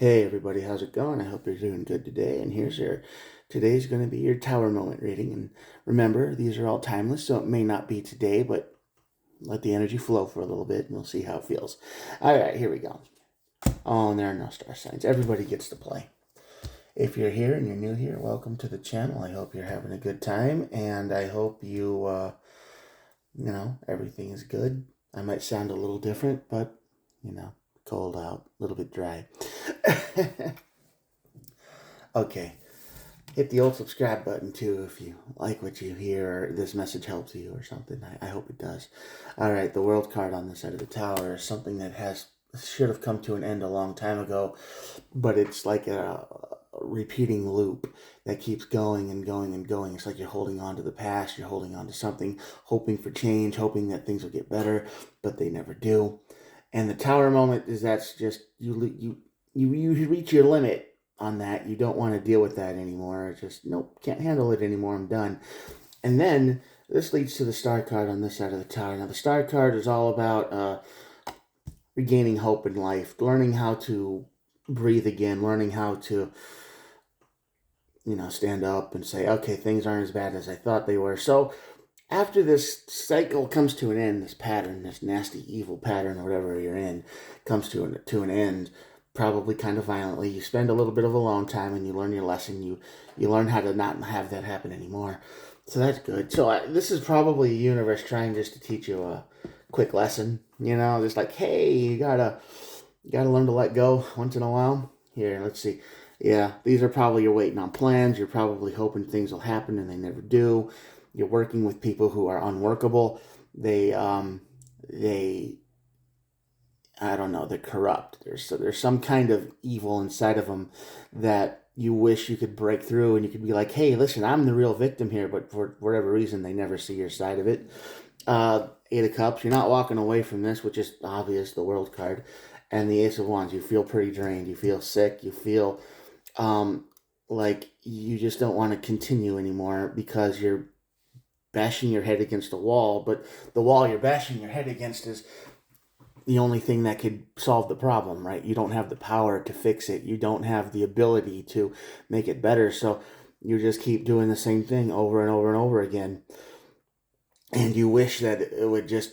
Hey everybody, how's it going? I hope you're doing good today. And today's going to be your Tower Moment reading. And remember, these are all timeless, so it may not be today, but let the energy flow for a little bit and we'll see how it feels. All right, here we go. Oh, and there are no star signs. Everybody gets to play. If you're here and you're new here, welcome to the channel. I hope you're having a good time and I hope everything is good. I might sound a little different, but, cold out, a little bit dry. Okay, hit the old subscribe button too if you like what you hear or this message helps you or something. I hope it does. All right, the world card on the side of the tower is something that should have come to an end a long time ago, but it's like a repeating loop that keeps going and going and going. It's like you're holding on to the past, you're holding on to something, hoping for change, hoping that things will get better, but they never do. And the tower moment is that's just you reach your limit on that. You don't want to deal with that anymore. It's just nope, can't handle it anymore. I'm done. And then this leads to the star card on this side of the tower. Now the star card is all about regaining hope in life, learning how to breathe again, learning how to stand up and say, okay, things aren't as bad as I thought they were. So after this cycle comes to an end, this pattern, this nasty, evil pattern, or whatever you're in, comes to an end, probably kind of violently. You spend a little bit of alone time and you learn your lesson. You learn how to not have that happen anymore. So that's good. So this is probably the universe trying just to teach you a quick lesson. Just like, hey, you gotta learn to let go once in a while. Here, let's see. Yeah, these are probably you're waiting on plans. You're probably hoping things will happen and they never do. You're working with people who are unworkable. They I don't know, they're corrupt. There's some kind of evil inside of them that you wish you could break through and you could be like, hey, listen, I'm the real victim here, but for whatever reason, they never see your side of it. Eight of Cups, you're not walking away from this, which is obvious, the World card. And the Ace of Wands, you feel pretty drained. You feel sick. You feel like you just don't want to continue anymore because you're bashing your head against a wall, but the wall you're bashing your head against is the only thing that could solve the problem, right? You don't have the power to fix it. You don't have the ability to make it better. So you just keep doing the same thing over and over and over again. And you wish that it would just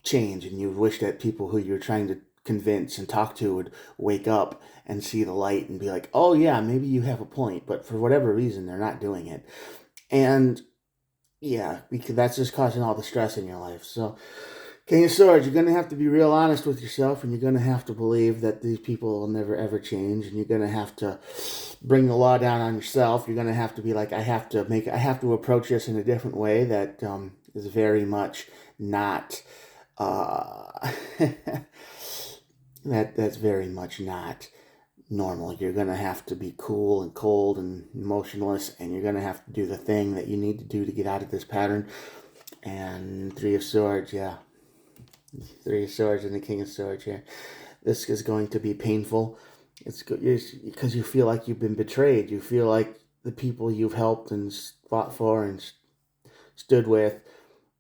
change, and you wish that people who you're trying to convince and talk to would wake up and see the light and be like, oh yeah, maybe you have a point, but for whatever reason, they're not doing it. And yeah, because that's just causing all the stress in your life. So King of Swords, you're going to have to be real honest with yourself, and you're going to have to believe that these people will never ever change, and you're going to have to bring the law down on yourself. You're going to have to be like, I have to approach this in a different way that is very much not, that's very much not normal. You're going to have to be cool and cold and emotionless, and you're going to have to do the thing that you need to do to get out of this pattern. And Three of Swords, yeah. Three of Swords and the King of Swords here. This is going to be painful. It's because you feel like you've been betrayed. You feel like the people you've helped and fought for and stood with,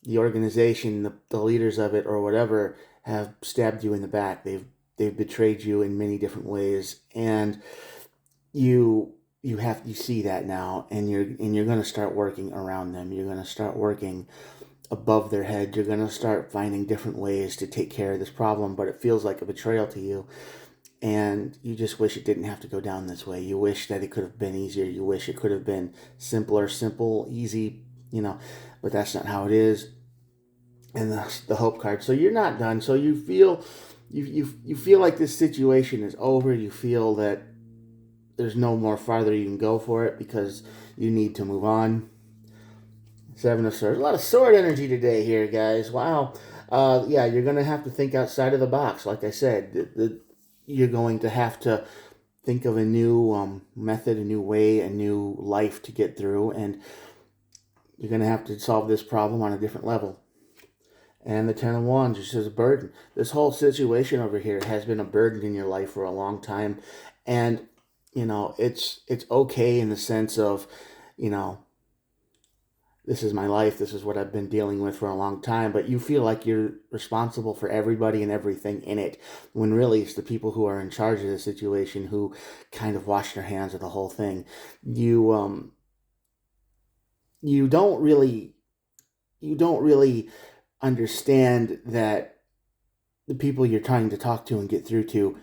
the organization, the leaders of it, or whatever, have stabbed you in the back. They've betrayed you in many different ways, and you see that now, and you're going to start working around them. You're going to start working above their head. You're going to start finding different ways to take care of this problem, but it feels like a betrayal to you. And you just wish it didn't have to go down this way. You wish that it could have been easier. You wish it could have been simple, easy, but that's not how it is. And the hope card. So you're not done. So you feel you feel like this situation is over. You feel that there's no more farther you can go for it because you need to move on. Seven of Swords. A lot of sword energy today here, guys. Wow. Yeah, you're going to have to think outside of the box. Like I said, you're going to have to think of a new method, a new way, a new life to get through. And you're going to have to solve this problem on a different level. And the Ten of Wands just says burden. This whole situation over here has been a burden in your life for a long time. And, it's okay in the sense of, this is my life, this is what I've been dealing with for a long time, but you feel like you're responsible for everybody and everything in it, when really it's the people who are in charge of the situation who kind of wash their hands of the whole thing. You don't really understand that the people you're trying to talk to and get through to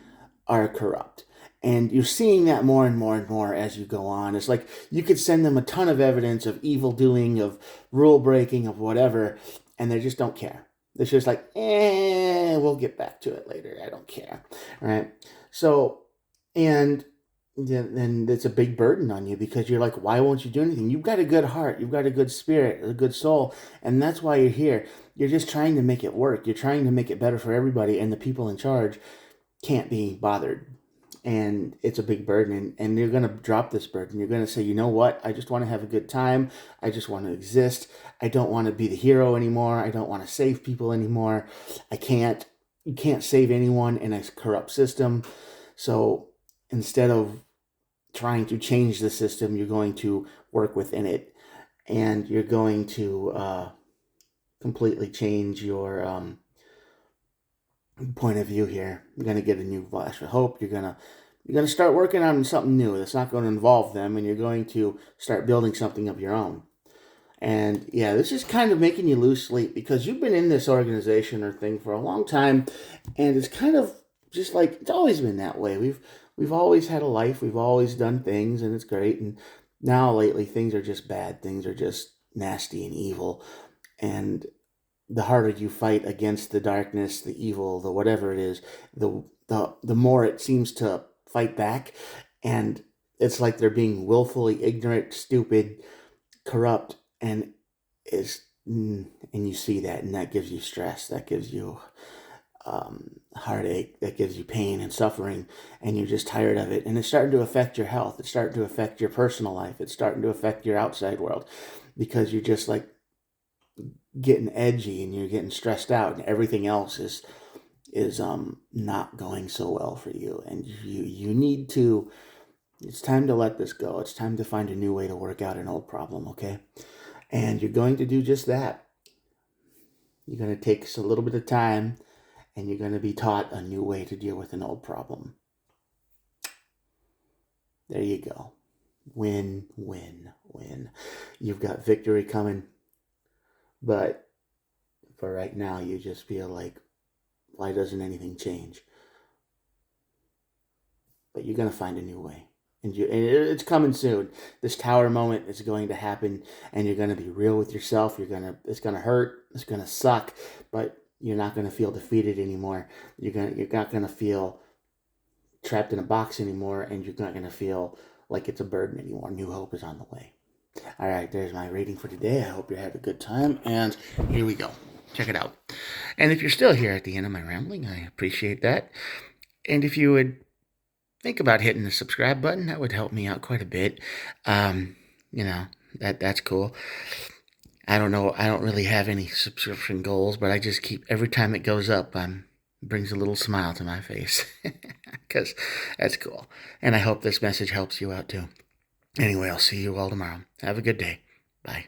are corrupt. And you're seeing that more and more and more as you go on. It's like you could send them a ton of evidence of evil doing, of rule breaking, of whatever, and they just don't care. It's just like, we'll get back to it later. I don't care. Right? So, and then it's a big burden on you because you're like, why won't you do anything? You've got a good heart, you've got a good spirit, a good soul, and that's why you're here. You're just trying to make it work. You're trying to make it better for everybody, and the people in charge can't be bothered. And it's a big burden, and you're going to drop this burden. You're going to say, you know what? I just want to have a good time. I just want to exist. I don't want to be the hero anymore. I don't want to save people anymore. You can't save anyone in a corrupt system. So instead of trying to change the system, you're going to work within it, and you're going to completely change your point of view here. You're going to get a new flash of hope. You're going to start working on something new that's not going to involve them, and you're going to start building something of your own. And yeah, this is kind of making you lose sleep because you've been in this organization or thing for a long time, and it's kind of just like it's always been that way. We've always had a life, we've always done things, and it's great. And now lately, things are just bad. Things are just nasty and evil. And the harder you fight against the darkness, the evil, the whatever it is, the more it seems to fight back. And it's like they're being willfully ignorant, stupid, corrupt, and and you see that, and that gives you stress, that gives you heartache, that gives you pain and suffering, and you're just tired of it. And it's starting to affect your health. It's starting to affect your personal life. It's starting to affect your outside world because you're just like getting edgy and you're getting stressed out, and everything else is not going so well for you. And you need to. It's time to let this go. It's time to find a new way to work out an old problem. Okay, and you're going to do just that. You're going to take a little bit of time, and you're going to be taught a new way to deal with an old problem. There you go. Win, win, win. You've got victory coming, but for right now, you just feel like, why doesn't anything change? But you're going to find a new way. And it's coming soon. This tower moment is going to happen, and you're going to be real with yourself. It's going to hurt. It's going to suck, but you're not going to feel defeated anymore. You're not going to feel trapped in a box anymore, and you're not going to feel like it's a burden anymore. New hope is on the way. All right, there's my reading for today. I hope you had a good time, and here we go. Check it out. And if you're still here at the end of my rambling, I appreciate that. And if you would think about hitting the subscribe button, that would help me out quite a bit. That's cool. I don't know. I don't really have any subscription goals, but I just keep, every time it goes up, brings a little smile to my face because that's cool. And I hope this message helps you out too. Anyway, I'll see you all tomorrow. Have a good day. Bye.